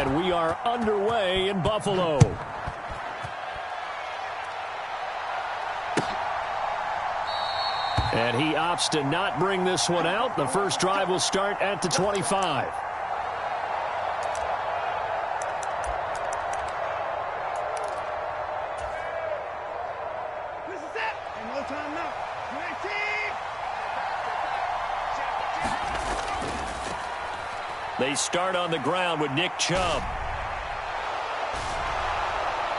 And we are underway in Buffalo. And he opts to not bring this one out. The first drive will start at the 25. They start on the ground with Nick Chubb.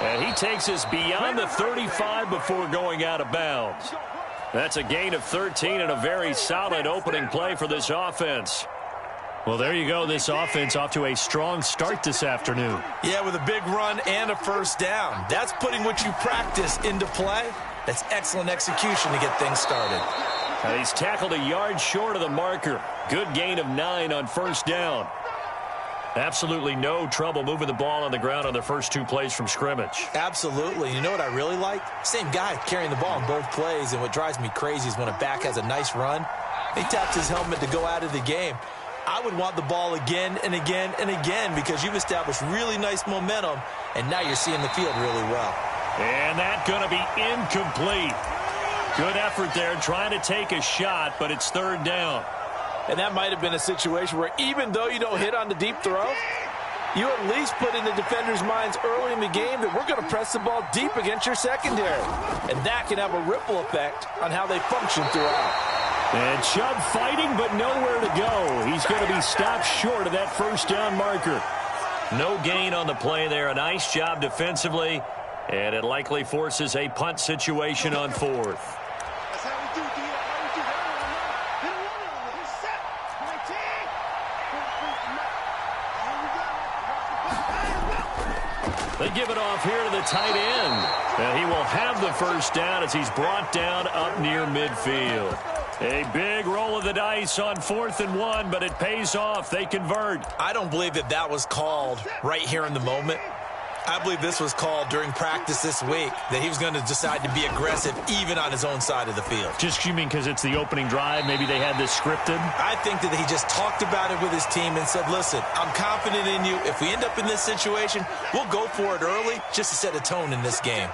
And he takes us beyond the 35 before going out of bounds. That's a gain of 13 and a very solid opening play for this offense. Well, there you go. This offense off to a strong start this afternoon. Yeah, with a big run and a first down. That's putting what you practice into play. That's excellent execution to get things started. And he's tackled a yard short of the marker. Good gain of 9 on first down. Absolutely no trouble moving the ball on the ground on their first 2 plays from scrimmage. Absolutely. You know what I really like? Same guy carrying the ball in both plays, and what drives me crazy is when a back has a nice run, he taps his helmet to go out of the game. I would want the ball again and again and again because you've established really nice momentum, and now you're seeing the field really well. And that's going to be incomplete. Good effort there trying to take a shot, but it's third down. And that might have been a situation where even though you don't hit on the deep throw, you at least put in the defenders' minds early in the game that we're going to press the ball deep against your secondary. And that can have a ripple effect on how they function throughout. And Chubb fighting, but nowhere to go. He's going to be stopped short of that first down marker. No gain on the play there. A nice job defensively. And it likely forces a punt situation on fourth. They give it off here to the tight end. And he will have the first down as he's brought down up near midfield. A big roll of the dice on 4th and 1, but it pays off. They convert. I don't believe that that was called right here in the moment. I believe this was called during practice this week, that he was going to decide to be aggressive even on his own side of the field. Just you mean because it's the opening drive? Maybe they had this scripted? I think that he just talked about it with his team and said, listen, I'm confident in you. If we end up in this situation, we'll go for it early just to set a tone in this game.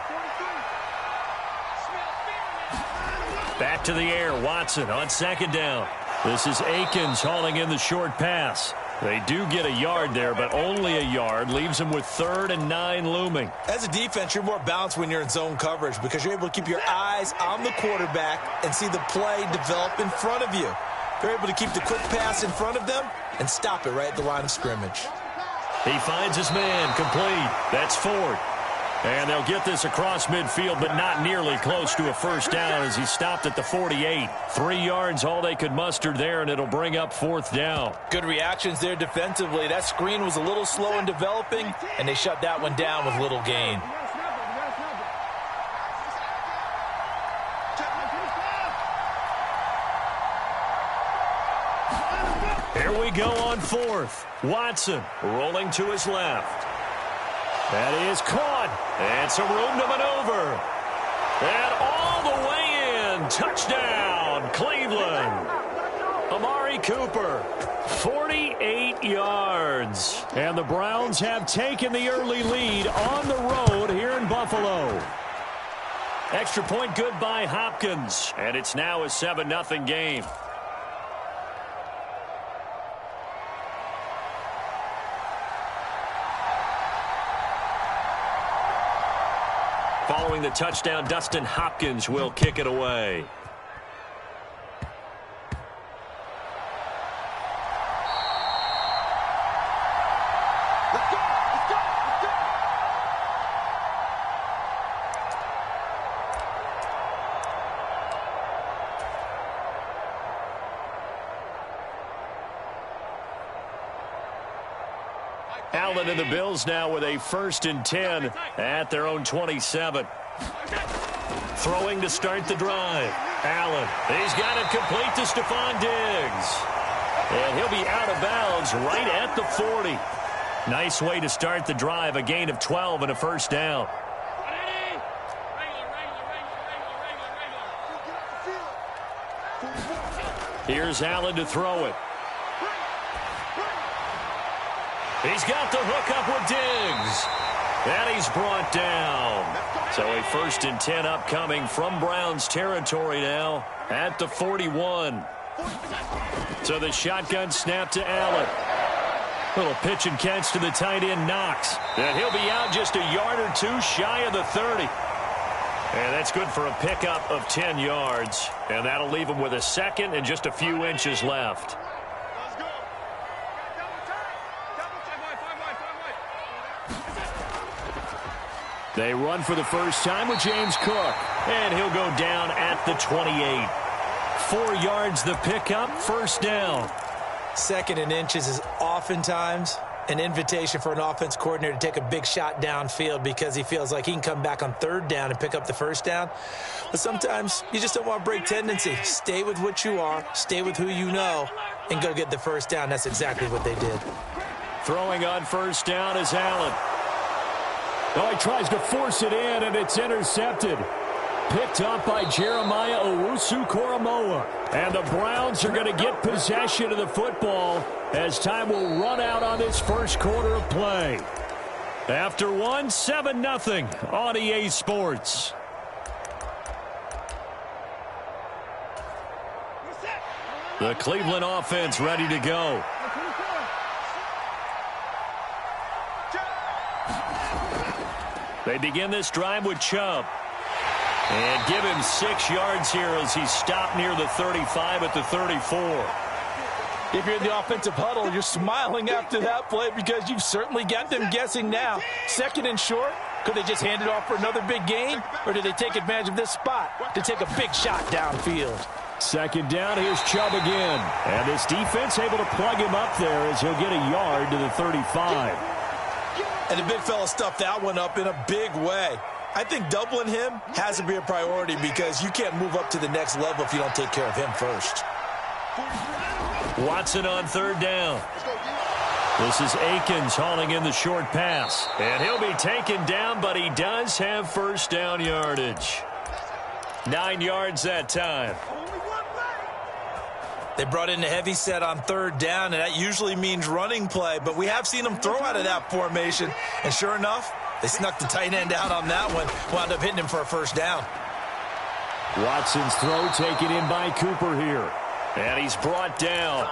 Back to the air, Watson on second down. This is Akins hauling in the short pass. They do get a yard there, but only a yard. Leaves them with 3rd and 9 looming. As a defense, you're more balanced when you're in zone coverage because you're able to keep your eyes on the quarterback and see the play develop in front of you. They're able to keep the quick pass in front of them and stop it right at the line of scrimmage. He finds his man complete. That's Ford. And they'll get this across midfield, but not nearly close to a first down as he stopped at the 48. 3 yards, all they could muster there, and it'll bring up 4th down. Good reactions there defensively. That screen was a little slow in developing, and they shut that one down with little gain. Here we go on 4th. Watson rolling to his left. That is caught. And some room to maneuver. And all the way in. Touchdown, Cleveland. Amari Cooper, 48 yards. And the Browns have taken the early lead on the road here in Buffalo. Extra point good by Hopkins. And it's now a 7-0 game. Following the touchdown, Dustin Hopkins will kick it away. Allen and the Bills now with a 1st and 10 at their own 27. Throwing to start the drive. Allen, he's got it complete to Stefen Diggs. And he'll be out of bounds right at the 40. Nice way to start the drive, a gain of 12 and a first down. Here's Allen to throw it. He's got the hook up with Diggs. And he's brought down. So a 1st and 10 upcoming from Browns territory now at the 41. So the shotgun snap to Allen. Little pitch and catch to the tight end, Knox. And he'll be out just a yard or two shy of the 30. And that's good for a pickup of 10 yards. And that'll leave him with a 2nd and just a few inches left. They run for the first time with James Cook. And he'll go down at the 28. 4 yards the pickup, 1st down. 2nd and inches is oftentimes an invitation for an offense coordinator to take a big shot downfield because he feels like he can come back on 3rd down and pick up the 1st down. But sometimes you just don't want to break tendency. Stay with what you are, stay with who you know, and go get the 1st down. That's exactly what they did. Throwing on 1st down is Allen. Oh, he tries to force it in, and it's intercepted. Picked up by Jeremiah Owusu-Koramoah. And the Browns are going to get possession of the football as time will run out on this first quarter of play. After 7-0 on EA Sports. The Cleveland offense ready to go. They begin this drive with Chubb. And give him 6 yards here as he's stopped near the 35 at the 34. If you're in the offensive huddle, you're smiling after that play because you've certainly got them guessing now. 2nd and short, could they just hand it off for another big gain? Or did they take advantage of this spot to take a big shot downfield? 2nd down, here's Chubb again. And this defense able to plug him up there as he'll get a yard to the 35. And the big fella stuffed that one up in a big way. I think doubling him has to be a priority because you can't move up to the next level if you don't take care of him first. Watson on 3rd down. This is Akins hauling in the short pass. And he'll be taken down, but he does have 1st down yardage. 9 yards that time. They brought in a heavy set on 3rd down, and that usually means running play, but we have seen them throw out of that formation. And sure enough, they snuck the tight end out on that one, wound up hitting him for a 1st down. Watson's throw taken in by Cooper here. And he's brought down.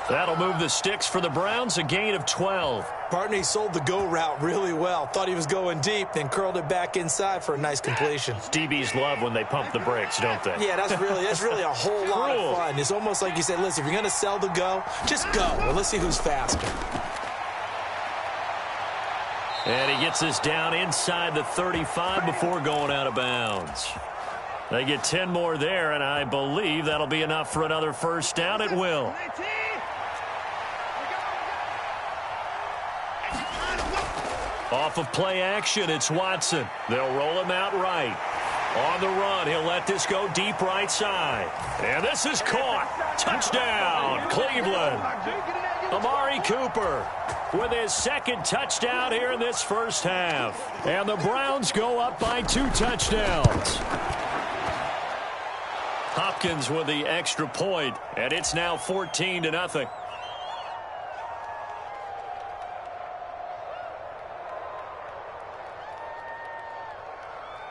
That'll move the sticks for the Browns, a gain of 12. Partner, he sold the go route really well. Thought he was going deep, then curled it back inside for a nice completion. DBs love when they pump the brakes, don't they? Yeah, that's really a whole lot of fun. It's almost like you said, listen, if you're going to sell the go, just go. Well, let's see who's faster. And he gets this down inside the 35 before going out of bounds. They get 10 more there, and I believe that'll be enough for another 1st down. It will. Off of play action, it's Watson. They'll roll him out right. On the run, he'll let this go deep right side. And this is caught. Touchdown, Cleveland. Amari Cooper with his 2nd touchdown here in this first half. And the Browns go up by 2 touchdowns. Hopkins with the extra point, and it's now 14-0.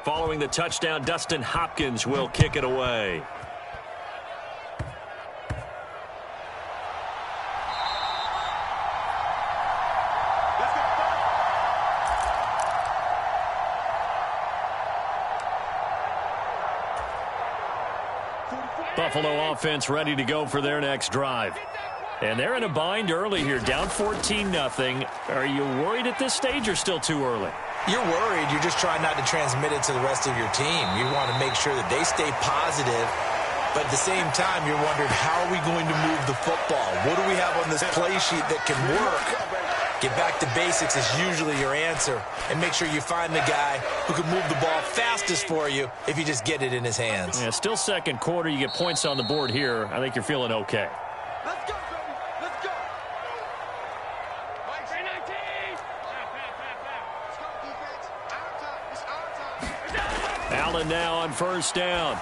Following the touchdown, Dustin Hopkins will kick it away. Buffalo offense ready to go for their next drive. And they're in a bind early here, down 14-0. Are you worried at this stage or still too early? You're worried. You're just trying not to transmit it to the rest of your team. You want to make sure that they stay positive. But at the same time, you're wondering, how are we going to move the football? What do we have on this play sheet that can work? Get back to basics is usually your answer. And make sure you find the guy who can move the ball fastest for you if you just get it in his hands. Yeah, still 2nd quarter. You get points on the board here. I think you're feeling okay. Let's go, baby. Let's go. Mike, 19. Let's go, defense. Our time. It's our time. Allen now on 1st down.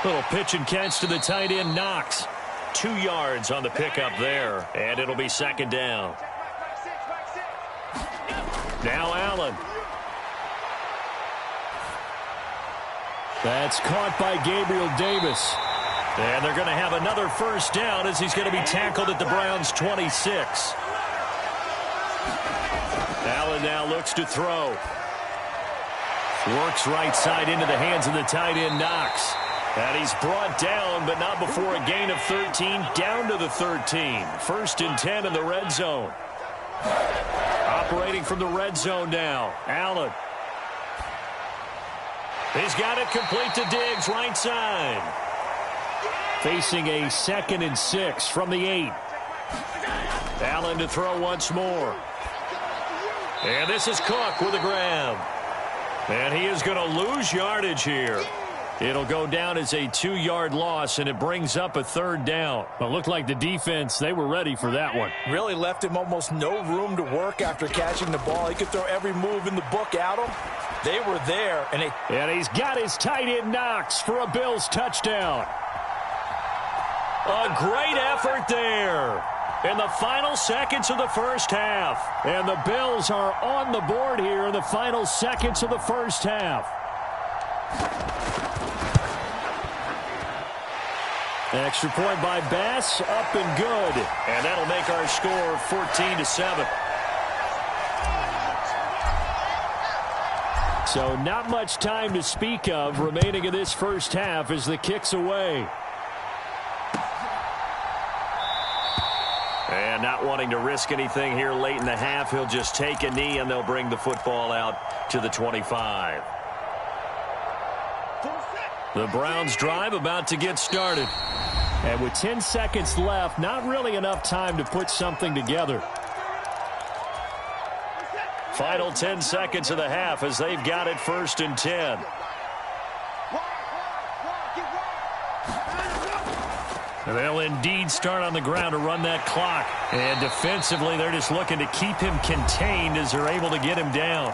Little pitch and catch to the tight end, Knox. 2 yards on the pickup there, and it'll be 2nd down. Now Allen. That's caught by Gabriel Davis. And they're going to have another first down as he's going to be tackled at the Browns' 26. Allen now looks to throw. Works right side into the hands of the tight end Knox. And he's brought down, but not before a gain of 13, down to the 13. First and 10 in the red zone. Operating from the red zone now. Allen. He's got it complete to Diggs, right side. Facing a 2nd and 6 from the 8. Allen to throw once more. And this is Cook with a grab. And he is going to lose yardage here. It'll go down as a 2-yard loss, and it brings up a 3rd down. Well, it looked like the defense, they were ready for that one. Really left him almost no room to work after catching the ball. He could throw every move in the book at him. They were there. And he's got his tight end Knox for a Bills touchdown. A great effort there in the final seconds of the first half. And the Bills are on the board here in the final seconds of the first half. Extra point by Bass, up and good. And that'll make our score 14-7. So not much time to speak of remaining in this first half as the kick's away. And not wanting to risk anything here late in the half, he'll just take a knee and they'll bring the football out to the 25. The Browns drive about to get started. And with 10 seconds left, not really enough time to put something together. Final 10 seconds of the half as they've got it 1st and 10. And they'll indeed start on the ground to run that clock. And defensively, they're just looking to keep him contained as they're able to get him down.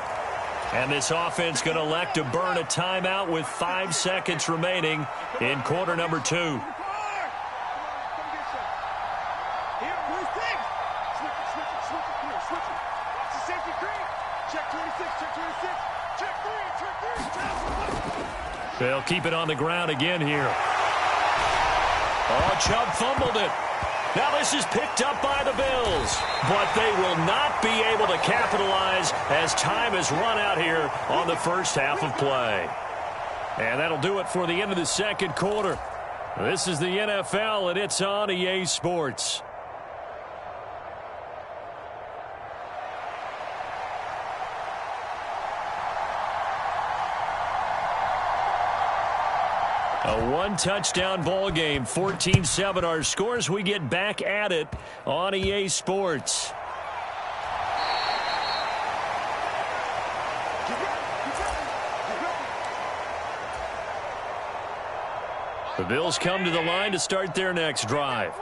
And this offense going to elect to burn a timeout with 5 seconds remaining in quarter number 2. They'll keep it on the ground again here. Oh, Chubb fumbled it. Now this is picked up by the Bills. But they will not be able to capitalize as time has run out here on the first half of play. And that'll do it for the end of the second quarter. This is the NFL, and it's on EA Sports. A one-touchdown ball game, 14-7 our scores. We get back at it on EA Sports. The Bills come to the line to start their next drive.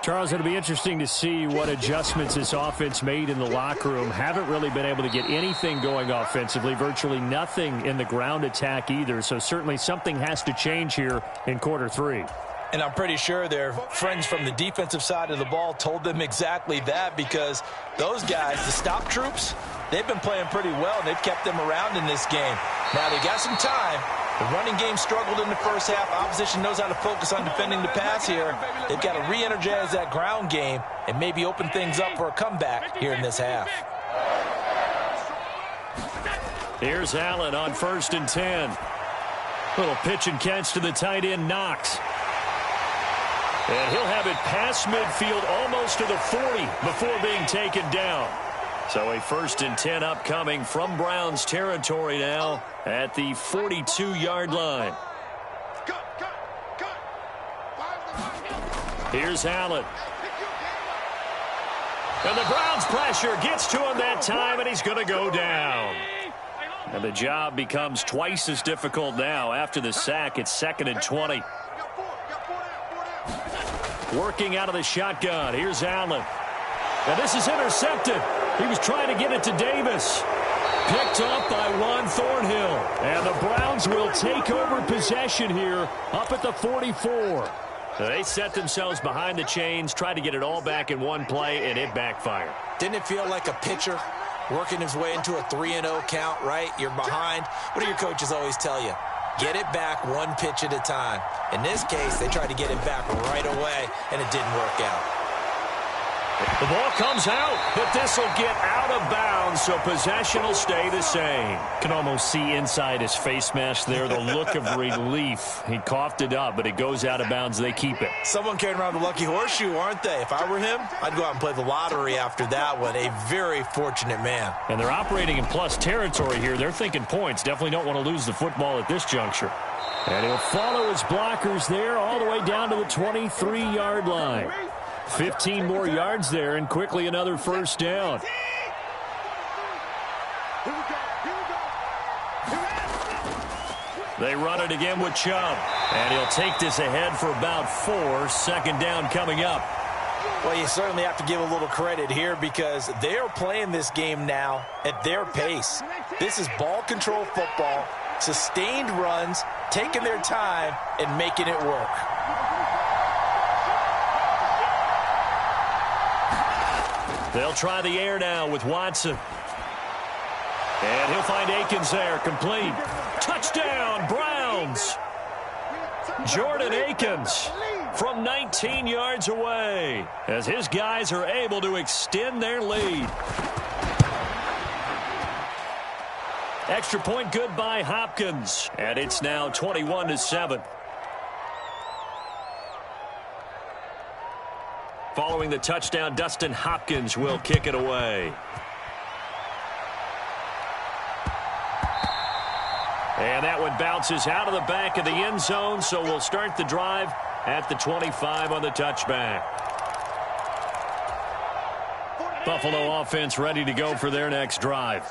Charles, it'll be interesting to see what adjustments this offense made in the locker room. Haven't really been able to get anything going offensively, virtually nothing in the ground attack either. So certainly something has to change here in quarter 3. And I'm pretty sure their friends from the defensive side of the ball told them exactly that, because those guys, the stop troops, they've been playing pretty well, and they've kept them around in this game. Now they got some time. The running game struggled in the first half. Opposition knows how to focus on defending the pass here. They've got to re-energize that ground game and maybe open things up for a comeback here in this half. Here's Allen on 1st and 10. Little pitch and catch to the tight end Knox. And he'll have it past midfield almost to the 40 before being taken down. So a 1st and 10 upcoming from Browns territory now at the 42-yard line. Here's Allen. And the Browns pressure gets to him that time, and he's going to go down. And the job becomes twice as difficult now after the sack. It's 2nd and 20. Working out of the shotgun. Here's Allen. And this is intercepted. He was trying to get it to Davis. Picked up by Juan Thornhill. And the Browns will take over possession here up at the 44. They set themselves behind the chains, tried to get it all back in one play, and it backfired. Didn't it feel like a pitcher working his way into a 3-0 count, right? You're behind. What do your coaches always tell you? Get it back one pitch at a time. In this case, they tried to get it back right away, and it didn't work out. The ball comes out, but this will get out of bounds, so possession will stay the same. Can almost see inside his face mask there, the look of relief. He coughed it up, but it goes out of bounds. They keep it. Someone carrying around the lucky horseshoe, aren't they? If I were him, I'd go out and play the lottery after that one. A very fortunate man. And they're operating in plus territory here. They're thinking points. Definitely don't want to lose the football at this juncture. And he'll follow his blockers there all the way down to the 23-yard line. 15 more yards there, and quickly another first down. They run it again with Chubb, and he'll take this ahead for about 4. Second down coming up. Well, you certainly have to give a little credit here because they are playing this game now at their pace. This is ball control football, sustained runs, taking their time, and making it work. They'll try the air now with Watson. And he'll find Akins there, complete. Touchdown, Browns! Jordan Akins from 19 yards away as his guys are able to extend their lead. Extra point good by Hopkins. And it's now 21-7. Following the touchdown, Dustin Hopkins will kick it away. And that one bounces out of the back of the end zone, so we'll start the drive at the 25 on the touchback. Buffalo offense ready to go for their next drive.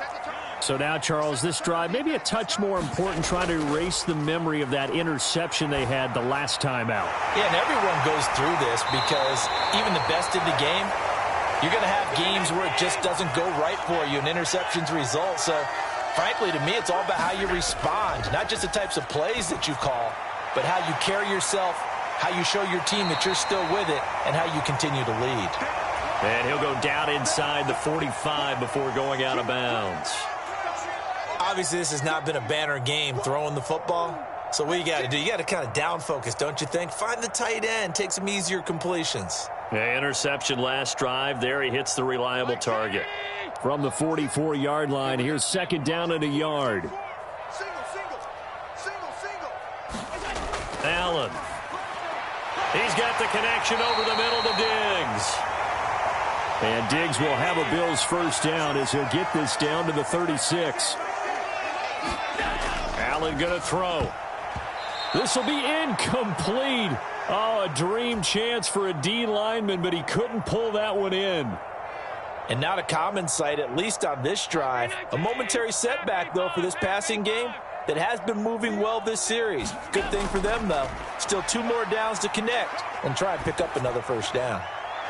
So now, Charles, this drive maybe a touch more important, trying to erase the memory of that interception they had the last time out. Yeah, and everyone goes through this because even the best in the game, you're going to have games where it just doesn't go right for you, and interceptions result. So, frankly, to me, it's all about how you respond, not just the types of plays that you call, but how you carry yourself, how you show your team that you're still with it, and how you continue to lead. And he'll go down inside the 45 before going out of bounds. Obviously, this has not been a banner game throwing the football. So what you got to do, you got to kind of down focus, don't you think? Find the tight end, take some easier completions. Yeah, interception last drive. There he hits the reliable target. From the 44-yard line, here's second down and a yard. Allen. He's got the connection over the middle to Diggs. And Diggs will have a Bills first down as he'll get this down to the 36. Allen going to throw. This will be incomplete. Oh, a dream chance for a D lineman, but he couldn't pull that one in. And not a common sight, at least on this drive. A momentary setback, though, for this passing game that has been moving well this series. Good thing for them, though. Still 2 more downs to connect and try and pick up another first down.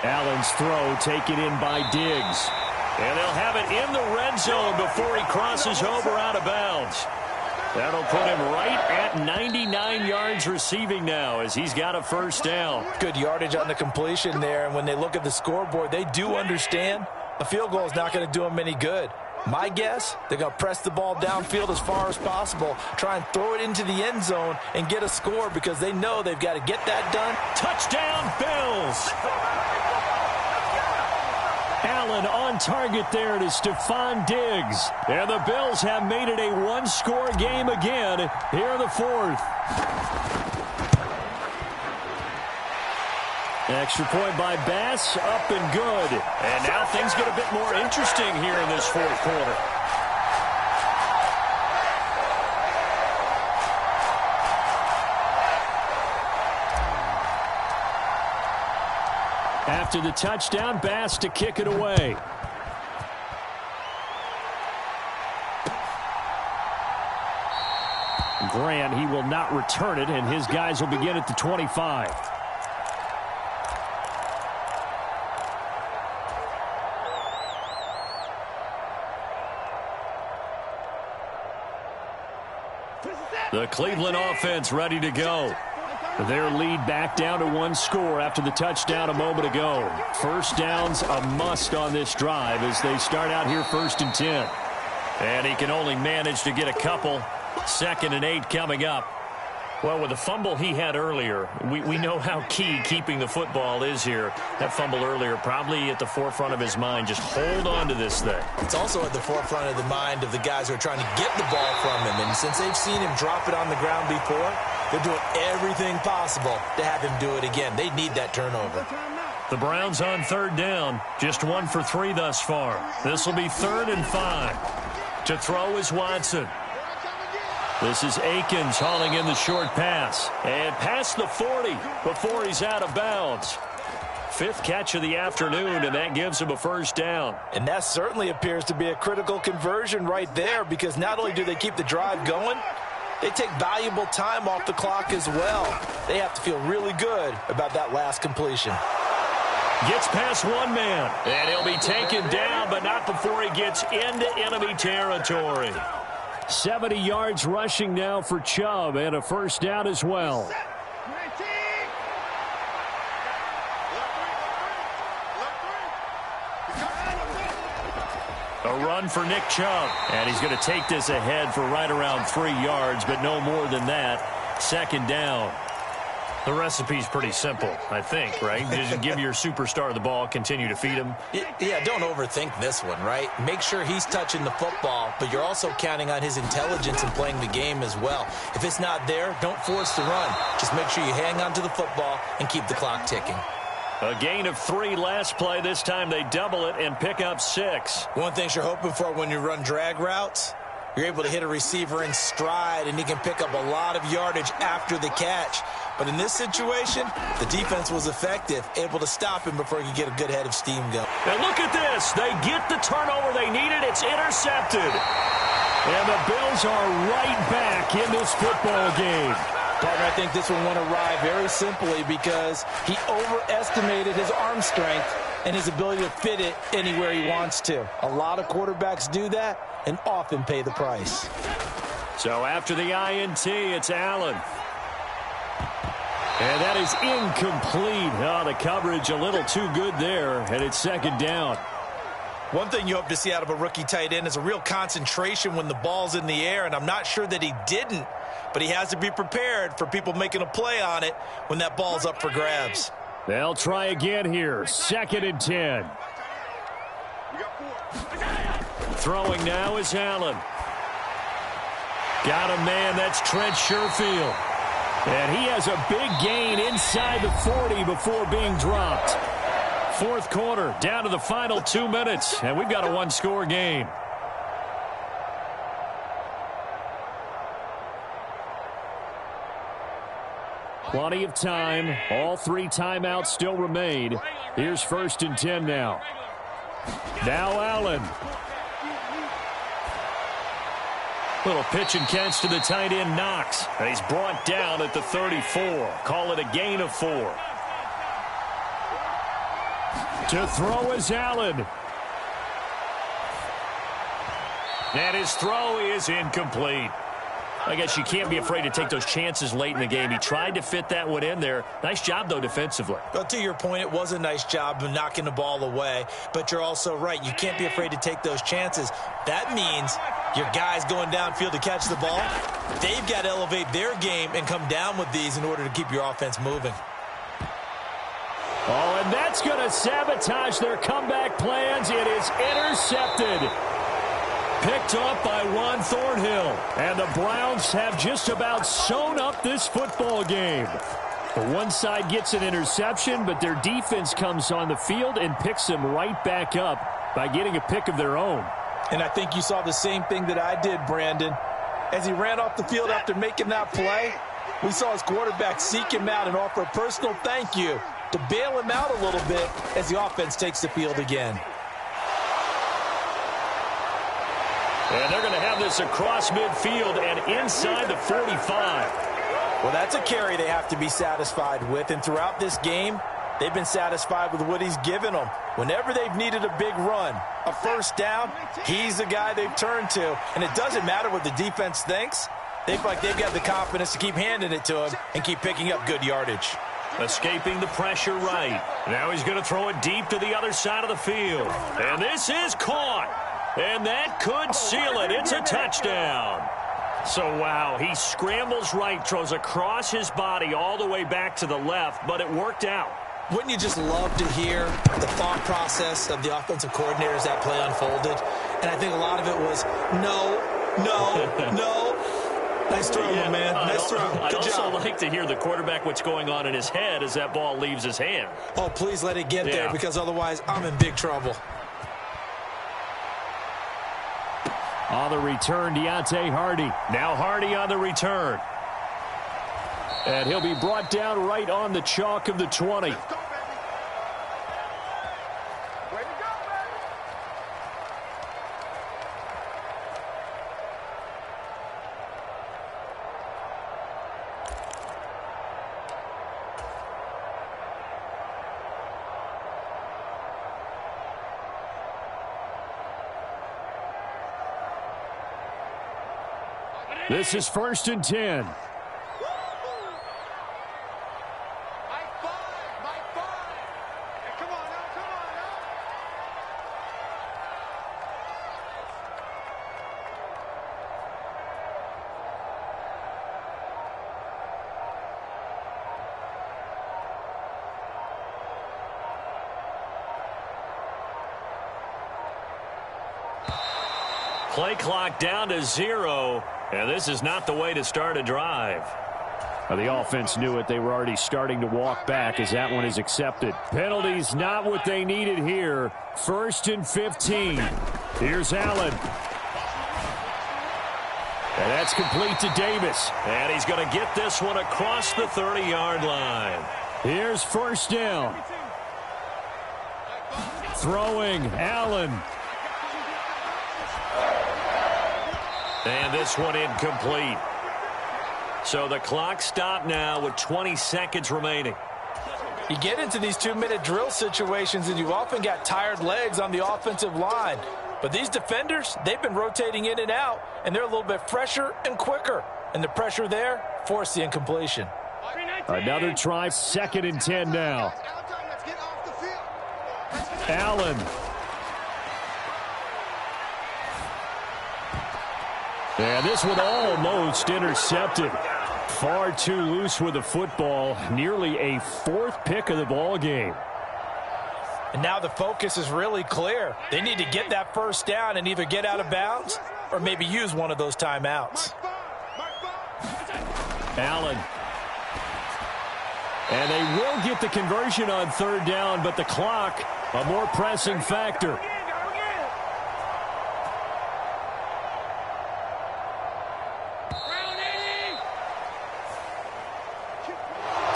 Allen's throw taken in by Diggs. And they'll have it in the red zone before he crosses over out of bounds. That'll put him right at 99 yards receiving now as he's got a first down. Good yardage on the completion there, and when they look at the scoreboard, they do understand a field goal is not going to do them any good. My guess, they're going to press the ball downfield as far as possible, try and throw it into the end zone and get a score because they know they've got to get that done. Touchdown, Bills! Allen on target there to Stefen Diggs. And the Bills have made it a one-score game again here in the fourth. Extra point by Bass, up and good. And now things get a bit more interesting here in this fourth quarter. After the touchdown, Bass to kick it away. Grant, he will not return it, and his guys will begin at the 25. The Cleveland offense ready to go. Their lead back down to one score after the touchdown a moment ago. First down's a must on this drive as they start out here 1st and 10. And he can only manage to get a couple. 2nd and 8 coming up. Well, with the fumble he had earlier, we know how key keeping the football is here. That fumble earlier probably at the forefront of his mind. Just hold on to this thing. It's also at the forefront of the mind of the guys who are trying to get the ball from him. And since they've seen him drop it on the ground before, they're doing everything possible to have him do it again. They need that turnover. The Browns on 3rd down. Just 1 for 3 thus far. This will be 3rd and 5. To throw is Watson. This is Akins hauling in the short pass. And past the 40 before he's out of bounds. 5th catch of the afternoon, and that gives him a 1st down. And that certainly appears to be a critical conversion right there, because not only do they keep the drive going, they take valuable time off the clock as well. They have to feel really good about that last completion. Gets past one man, and he'll be taken down, but not before he gets into enemy territory. 70 yards rushing now for Chubb, and a 1st down as well. A run for Nick Chubb, and he's going to take this ahead for right around 3 yards, but no more than that. 2nd down. The recipe's pretty simple, I think, right? Just give your superstar the ball, continue to feed him. Yeah, don't overthink this one, right? Make sure he's touching the football, but you're also counting on his intelligence in playing the game as well. If it's not there, don't force the run. Just make sure you hang on to the football and keep the clock ticking. A gain of 3 last play. This time they double it and pick up 6. One thing you're hoping for when you run drag routes, you're able to hit a receiver in stride, and he can pick up a lot of yardage after the catch. But in this situation, the defense was effective, able to stop him before he could get a good head of steam going. And look at this. They get the turnover they needed. It's intercepted. And the Bills are right back in this football game. Partner, I think this one won awry very simply because he overestimated his arm strength and his ability to fit it anywhere he wants to. A lot of quarterbacks do that and often pay the price. So after the INT, it's Allen. And that is incomplete. Oh, the coverage a little too good there, and it's 2nd down. One thing you hope to see out of a rookie tight end is a real concentration when the ball's in the air, and I'm not sure that he didn't, but he has to be prepared for people making a play on it when that ball's up for grabs. They'll try again here. 2nd and 10. Throwing now is Allen. Got a man, that's Trent Sherfield. And he has a big gain inside the 40 before being dropped. 4th quarter, down to the final 2 minutes, and we've got a 1-score game. Plenty of time. All 3 timeouts still remain. Here's 1st and 10 now. Now Allen. Little pitch and catch to the tight end, Knox. And he's brought down at the 34. Call it a gain of 4. To throw is Allen. And his throw is incomplete. I guess you can't be afraid to take those chances late in the game. He tried to fit that one in there. Nice job, though, defensively. Well, to your point, it was a nice job of knocking the ball away. But you're also right. You can't be afraid to take those chances. That means your guys going downfield to catch the ball, they've got to elevate their game and come down with these in order to keep your offense moving. Oh, and that's going to sabotage their comeback plans. It is intercepted. Picked up by Juan Thornhill. And the Browns have just about sewn up this football game. The one side gets an interception, but their defense comes on the field and picks them right back up by getting a pick of their own. And I think you saw the same thing that I did, Brandon. As he ran off the field after making that play, we saw his quarterback seek him out and offer a personal thank you to bail him out a little bit as the offense takes the field again. And they're going to have this across midfield and inside the 45. Well, that's a carry they have to be satisfied with. And throughout this game, they've been satisfied with what he's given them. Whenever they've needed a big run, a 1st down, he's the guy they've turned to. And it doesn't matter what the defense thinks. They feel like they've got the confidence to keep handing it to him and keep picking up good yardage. Escaping the pressure right. Now he's going to throw it deep to the other side of the field. And this is caught. And that could seal it. It's a touchdown. So, wow, he scrambles right, throws across his body all the way back to the left, but it worked out. Wouldn't you just love to hear the thought process of the offensive coordinator as that play unfolded? And I think a lot of it was, no. Nice throw, my man. Nice throw. I'd Good job. also like to hear the quarterback what's going on in his head as that ball leaves his hand. Oh, please let it get there, because otherwise I'm in big trouble. On the return, Deontay Hardy. Now Hardy on the return. And he'll be brought down right on the chalk of the 20. Let's go, baby. Way to go, baby. This is 1st and 10. Mike 5. Mike 5. Hey, come on now. Come on now. Play clock down to 0. And this is not the way to start a drive. Well, the offense knew it. They were already starting to walk back as that one is accepted. Penalties not what they needed here. 1st and 15. Here's Allen. And that's complete to Davis. And he's going to get this one across the 30-yard line. Here's 1st down. Throwing, Allen. And this one incomplete. So the clock stopped now with 20 seconds remaining. You get into these 2-minute drill situations, and you've often got tired legs on the offensive line. But these defenders, they've been rotating in and out, and they're a little bit fresher and quicker. And the pressure there forced the incompletion. Another try, 2nd and 10 now. Let's get off the field. Allen. And this one almost intercepted. Far too loose with the football. Nearly a 4th pick of the ball game. And now the focus is really clear. They need to get that 1st down and either get out of bounds or maybe use one of those timeouts. Allen. And they will get the conversion on 3rd down, but the clock, a more pressing factor.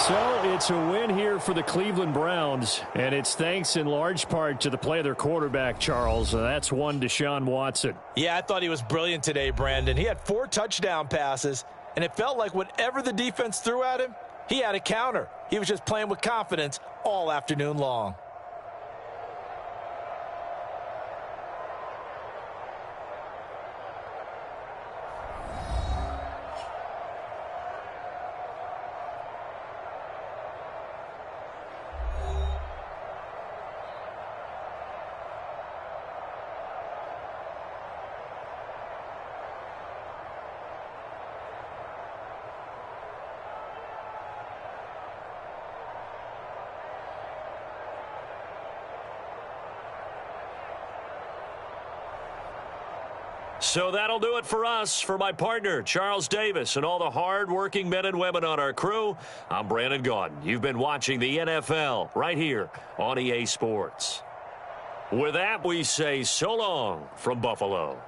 So it's a win here for the Cleveland Browns, and it's thanks in large part to the play of their quarterback, Charles. That's one Deshaun Watson. Yeah, I thought he was brilliant today, Brandon. He had 4 touchdown passes, and it felt like whatever the defense threw at him, he had a counter. He was just playing with confidence all afternoon long. So that'll do it for us. For my partner, Charles Davis, and all the hard-working men and women on our crew, I'm Brandon Gaudin. You've been watching the NFL right here on EA Sports. With that, we say so long from Buffalo.